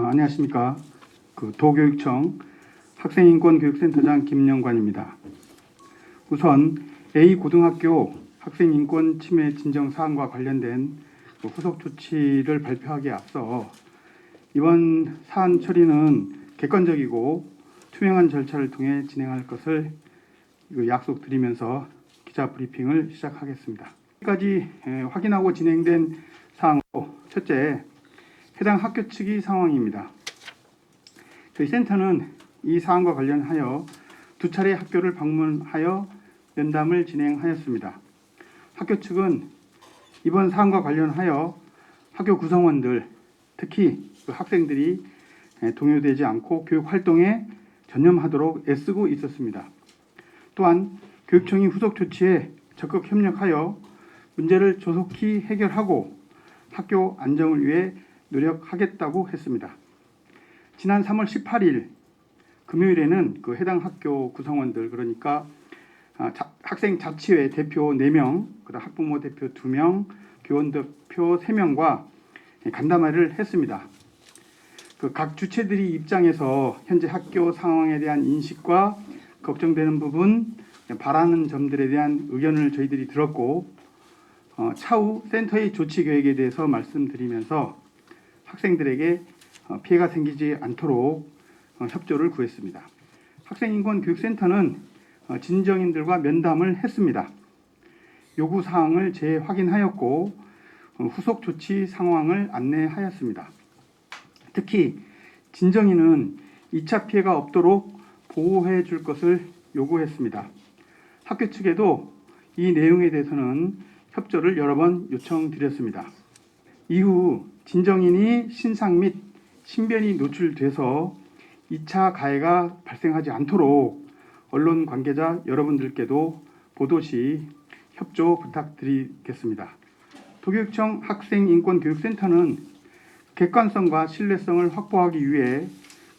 안녕하십니까. 도교육청 학생인권교육센터장 김영관입니다. 우선 A고등학교 학생인권 침해 진정 사안과 관련된 후속 조치를 발표하기에 앞서 이번 사안 처리는 객관적이고 투명한 절차를 통해 진행할 것을 약속드리면서 기자 브리핑을 시작하겠습니다. 여기까지 확인하고 진행된 사항으로 첫째, 해당 학교 측의 상황입니다. 저희 센터는 이 사안과 관련하여 두 차례 학교를 방문하여 면담을 진행하였습니다. 학교 측은 이번 사안과 관련하여 학교 구성원들, 특히 학생들이 동요되지 않고 교육 활동에 전념하도록 애쓰고 있었습니다. 또한 교육청이 후속 조치에 적극 협력하여 문제를 조속히 해결하고 학교 안정을 위해 노력하겠다고 했습니다. 지난 3월 18일 금요일에는 해당 학교 구성원들, 그러니까 학생 자치회 대표 4명, 그다음 학부모 대표 2명, 교원 대표 3명과 간담회를 했습니다. 각 주체들이 입장에서 현재 학교 상황에 대한 인식과 걱정되는 부분, 바라는 점들에 대한 의견을 저희들이 들었고, 차후 센터의 조치 계획에 대해서 말씀드리면서 학생들에게 피해가 생기지 않도록 협조를 구했습니다. 학생인권교육센터는 진정인들과 면담을 했습니다. 요구사항을 재확인하였고 후속 조치 상황을 안내하였습니다. 특히 진정인은 2차 피해가 없도록 보호해 줄 것을 요구했습니다. 학교 측에도 이 내용에 대해서는 협조를 여러 번 요청드렸습니다. 이후 진정인이 신상 및 신변이 노출돼서 2차 가해가 발생하지 않도록 언론 관계자 여러분들께도 보도 시 협조 부탁드리겠습니다. 도교육청 학생인권교육센터는 객관성과 신뢰성을 확보하기 위해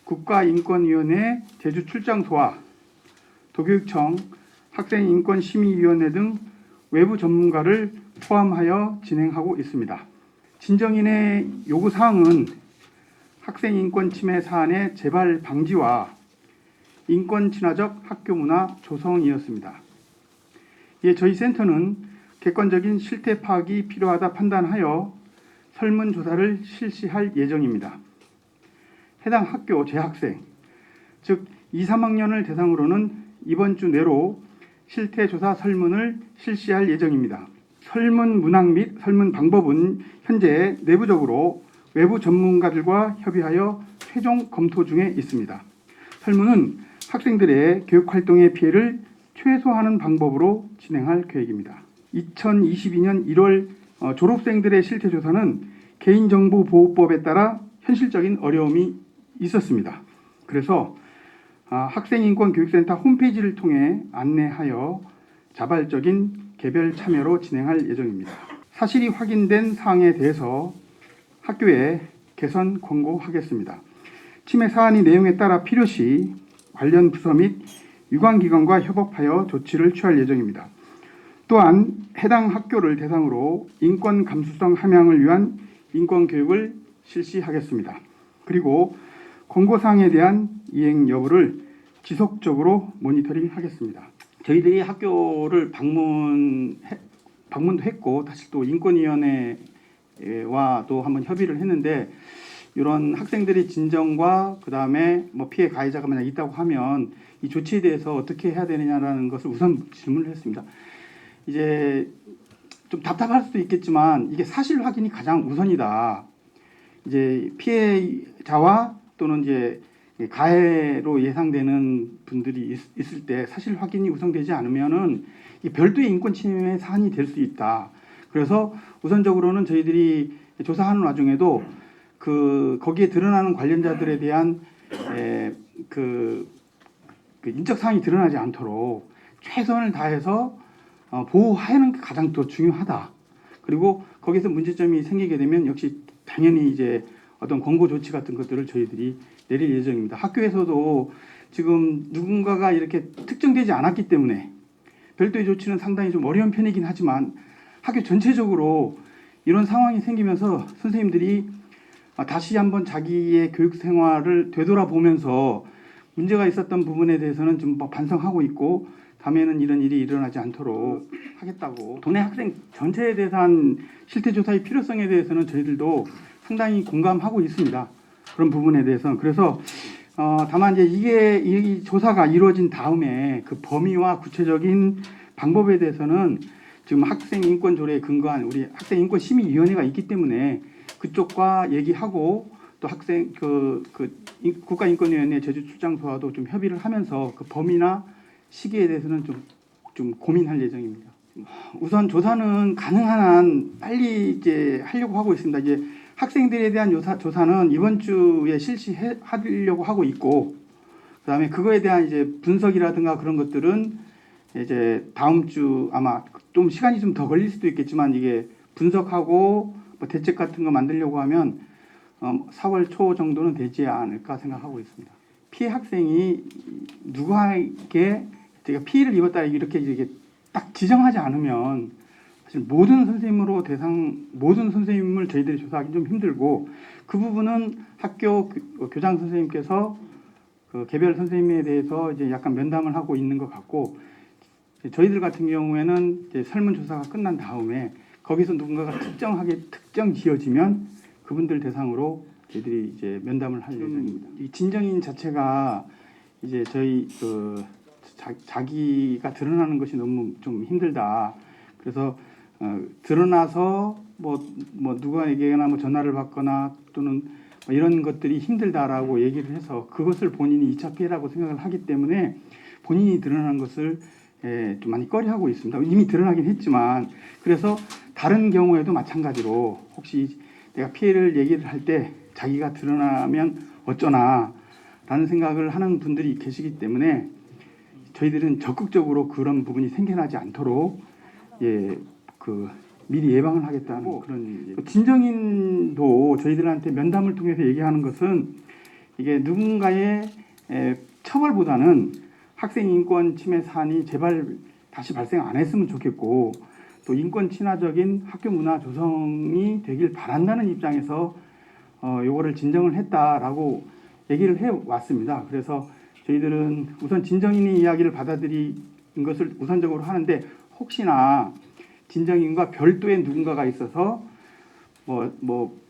국가인권위원회 제주 출장소와 도교육청 학생인권심의위원회 등 외부 전문가를 포함하여 진행하고 있습니다. 진정인의 요구사항은 학생인권 침해 사안의 재발 방지와 인권 친화적 학교 문화 조성이었습니다. 이에 저희 센터는 객관적인 실태 파악이 필요하다 판단하여 설문조사를 실시할 예정입니다. 해당 학교 재학생, 즉 2, 3학년을 대상으로는 이번 주 내로 실태조사 설문을 실시할 예정입니다. 설문 문항 및 설문 방법은 현재 내부적으로 외부 전문가들과 협의하여 최종 검토 중에 있습니다. 설문은 학생들의 교육활동의 피해를 최소화하는 방법으로 진행할 계획입니다. 2022년 1월 졸업생들의 실태조사는 개인정보보호법에 따라 현실적인 어려움이 있었습니다. 그래서 학생인권교육센터 홈페이지를 통해 안내하여 자발적인 개별 참여로 진행할 예정입니다. 사실이 확인된 사항에 대해서 학교에 개선 권고하겠습니다. 침해 사안의 내용에 따라 필요시 관련 부서 및 유관기관과 협업하여 조치를 취할 예정입니다. 또한 해당 학교를 대상으로 인권 감수성 함양을 위한 인권교육을 실시하겠습니다. 그리고 권고사항에 대한 이행 여부를 지속적으로 모니터링하겠습니다. 저희들이 학교를 방문도 했고 다시 또 인권위원회와도 한번 협의를 했는데 이런 학생들의 진정과 그 다음에 피해 가해자가 만약 있다고 하면 이 조치에 대해서 어떻게 해야 되느냐라는 것을 우선 질문을 했습니다. 이제 좀 답답할 수도 있겠지만 이게 사실 확인이 가장 우선이다. 이제 피해자와 또는 이제 가해로 예상되는 분들이 있을 때 사실 확인이 우선되지 않으면은 별도의 인권 침해 사안이 될 수 있다. 그래서 우선적으로는 저희들이 조사하는 와중에도 거기에 드러나는 관련자들에 대한 인적 사항이 드러나지 않도록 최선을 다해서 보호하는 게 가장 더 중요하다. 그리고 거기서 문제점이 생기게 되면 역시 당연히 이제 어떤 권고 조치 같은 것들을 저희들이 내릴 예정입니다. 학교에서도 지금 누군가가 이렇게 특정되지 않았기 때문에 별도의 조치는 상당히 좀 어려운 편이긴 하지만 학교 전체적으로 이런 상황이 생기면서 선생님들이 다시 한번 자기의 교육 생활을 되돌아보면서 문제가 있었던 부분에 대해서는 좀 반성하고 있고 다음에는 이런 일이 일어나지 않도록 하겠다고. 도내 학생 전체에 대한 실태 조사의 필요성에 대해서는 저희들도 상당히 공감하고 있습니다. 그런 부분에 대해서는. 그래서 다만 이제 이 조사가 이루어진 다음에 그 범위와 구체적인 방법에 대해서는 지금 학생인권조례에 근거한 우리 학생인권심의위원회가 있기 때문에 그쪽과 얘기하고 또 학생 국가인권위원회 제주 출장소와도 좀 협의를 하면서 그 범위나 시기에 대해서는 좀 고민할 예정입니다. 우선 조사는 가능한 한 빨리 이제 하려고 하고 있습니다. 이제 학생들에 대한 조사는 이번 주에 실시하려고 하고 있고, 그다음에 그거에 대한 이제 분석이라든가 그런 것들은 이제 다음 주 아마 좀 시간이 좀 더 걸릴 수도 있겠지만 이게 분석하고 뭐 대책 같은 거 만들려고 하면 4월 초 정도는 되지 않을까 생각하고 있습니다. 피해 학생이 누구에게 제가 피해를 입었다 이렇게 딱 지정하지 않으면 사실 모든 선생님을 저희들이 조사하기 좀 힘들고 그 부분은 학교 교장 선생님께서 그 개별 선생님에 대해서 이제 약간 면담을 하고 있는 것 같고 저희들 같은 경우에는 이제 설문조사가 끝난 다음에 거기서 누군가가 특정 지어지면 그분들 대상으로 저희들이 이제 면담을 할 예정입니다. 이 진정인 자체가 이제 저희 자기가 드러나는 것이 너무 좀 힘들다. 그래서 드러나서 뭐 누구에게나 뭐 전화를 받거나 또는 뭐 이런 것들이 힘들다라고 얘기를 해서 그것을 본인이 2차 피해라고 생각을 하기 때문에 본인이 드러난 것을 좀 많이 꺼려하고 있습니다. 이미 드러나긴 했지만 그래서 다른 경우에도 마찬가지로 혹시 내가 피해를 얘기를 할 때 자기가 드러나면 어쩌나 라는 생각을 하는 분들이 계시기 때문에 저희들은 적극적으로 그런 부분이 생겨나지 않도록 미리 예방을 하겠다는 그런 진정인도 저희들한테 면담을 통해서 얘기하는 것은 이게 누군가의 처벌보다는 학생 인권 침해 사안이 제발 다시 발생 안 했으면 좋겠고 또 인권 친화적인 학교 문화 조성이 되길 바란다는 입장에서 요거를 진정을 했다라고 얘기를 해 왔습니다. 그래서 저희들은 우선 진정인의 이야기를 받아들인 것을 우선적으로 하는데 혹시나 진정인과 별도의 누군가가 있어서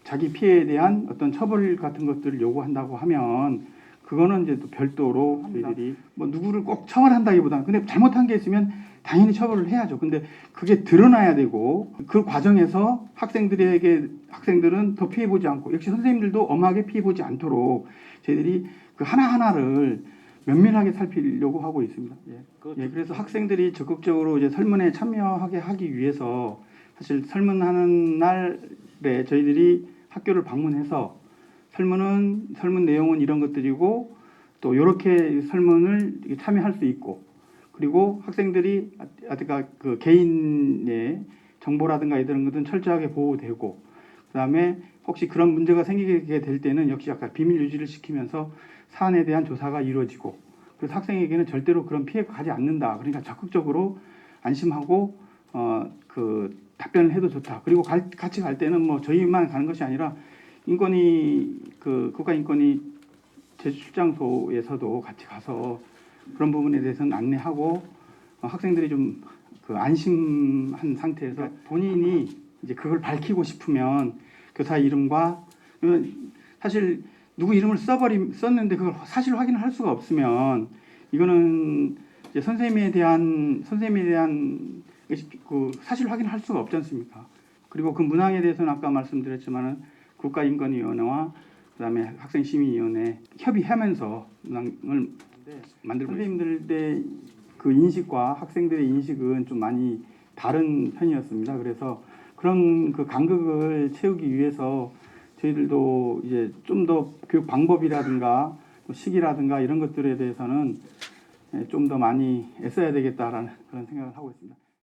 자기 피해에 대한 어떤 처벌 같은 것들을 요구한다고 하면 그거는 이제 또 별도로 저희들이 누구를 꼭 처벌한다기보다는 근데 잘못한 게 있으면 당연히 처벌을 해야죠. 근데 그게 드러나야 되고 그 과정에서 학생들은 더 피해 보지 않고 역시 선생님들도 엄하게 피해 보지 않도록 저희들이 그 하나하나를 면밀하게 살피려고 하고 있습니다. 그래서 학생들이 적극적으로 이제 설문에 참여하게 하기 위해서 사실 설문하는 날에 저희들이 학교를 방문해서 설문 내용은 이런 것들이고 또 이렇게 설문을 참여할 수 있고 그리고 학생들이 그 개인의 정보라든가 이런 것들은 철저하게 보호되고 그다음에 혹시 그런 문제가 생기게 될 때는 역시 아까 비밀 유지를 시키면서 사안에 대한 조사가 이루어지고 그래서 학생에게는 절대로 그런 피해가 가지 않는다. 그러니까 적극적으로 안심하고 그 답변을 해도 좋다. 그리고 같이 갈 때는 뭐 저희만 가는 것이 아니라 국가인권위 제주 출장소에서도 같이 가서 그런 부분에 대해서는 안내하고 학생들이 좀 안심한 상태에서 본인이 이제 그걸 밝히고 싶으면 교사 이름과 사실 누구 이름을 썼는데 그걸 사실 확인을 할 수가 없으면 이거는 이제 선생님에 대한 그 사실 확인을 할 수가 없지 않습니까? 그리고 그 문항에 대해서는 아까 말씀드렸지만은 국가인권위원회와 그다음에 학생심의위원회 협의하면서 문항을 만들고 선생님들의 그 인식과 학생들의 인식은 좀 많이 다른 편이었습니다. 그래서 그런 그 간극을 채우기 위해서 저희들도 이제 좀 더 교육 방법이라든가 시기라든가 이런 것들에 대해서는 좀 더 많이 애써야 되겠다라는 그런 생각을 하고 있습니다.